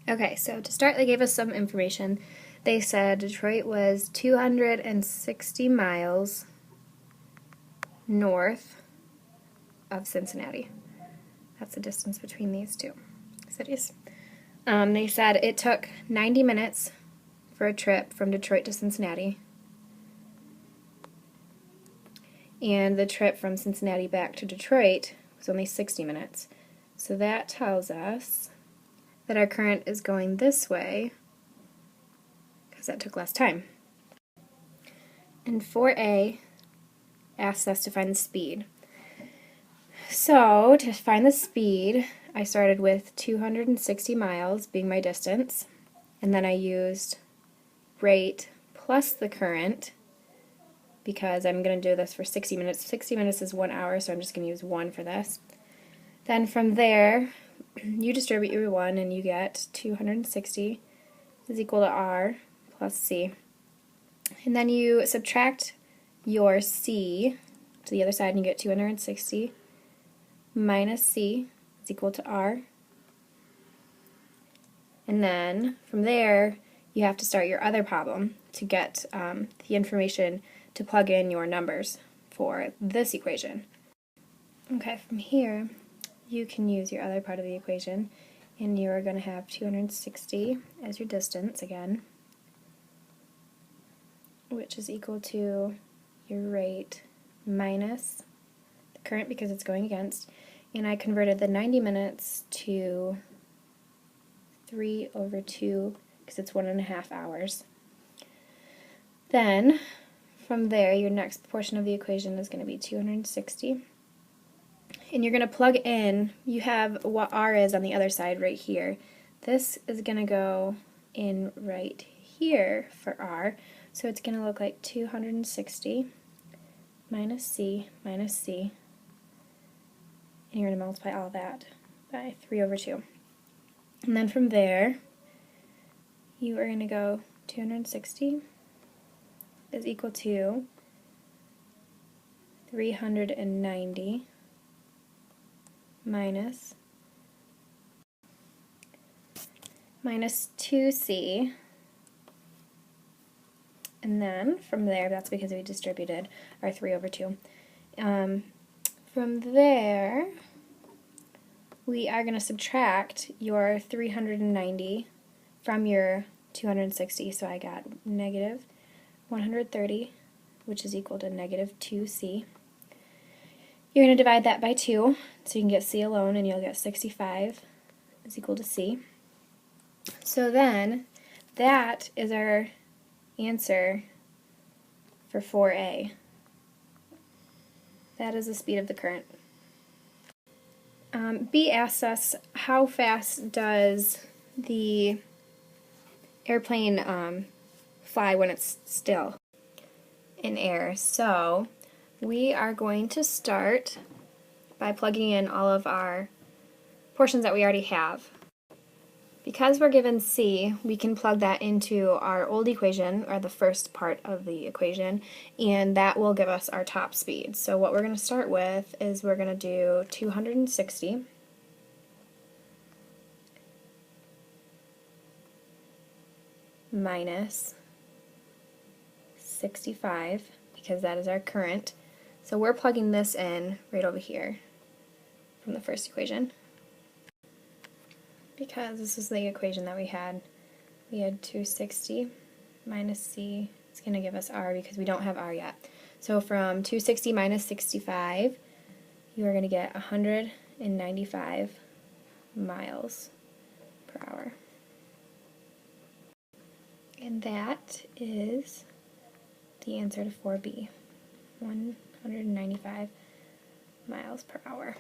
Okay, so to start, they gave us some information. They said Detroit was 260 miles north of Cincinnati. That's the distance between these two cities. They said it took 90 minutes for a trip from Detroit to Cincinnati, and the trip from Cincinnati back to Detroit was only 60 minutes. So that tells us that our current is going this way because that took less time. And 4A asks us to find the speed. So to find the speed, I started with 260 miles being my distance, and then I used rate plus the current because I'm going to do this for 60 minutes. 60 minutes is 1 hour, so I'm just going to use 1 for this. Then from there, you distribute your 1 and you get 260 is equal to R plus C. And then you subtract your C to the other side and you get 260 minus C is equal to R. And then from there, you have to start your other problem to get the information to plug in your numbers for this equation. Okay, from here, you can use your other part of the equation, and you're going to have 260 as your distance again, which is equal to your rate minus the current because it's going against, and I converted the 90 minutes to 3/2 because it's 1.5 hours. Then, from there, your next portion of the equation is going to be 260. And you're going to plug in, you have what R is on the other side right here. This is going to go in right here for R. So it's going to look like 260 minus C minus C. And you're going to multiply all that by 3/2. And then from there, you are going to go 260 is equal to 390 minus 2C, and then from there, that's because we distributed our 3/2. From there, we are going to subtract your 390 from your 260, so I got negative 130, which is equal to negative 2C. You're going to divide that by 2, so you can get C alone, and you'll get 65 is equal to C. So then, that is our answer for 4A. That is the speed of the current. B asks us, how fast does the airplane fly when it's still in air? So we are going to start by plugging in all of our portions that we already have. Because we're given C, we can plug that into our old equation, or the first part of the equation, and that will give us our top speed. So what we're going to start with is we're going to do 260 minus 65, because that is our current. So we're plugging this in right over here from the first equation. Because this is the equation that we had 260 minus C. It's going to give us R because we don't have R yet. So from 260 minus 65, you are going to get 195 miles per hour. And that is the answer to 4B, 195 miles per hour.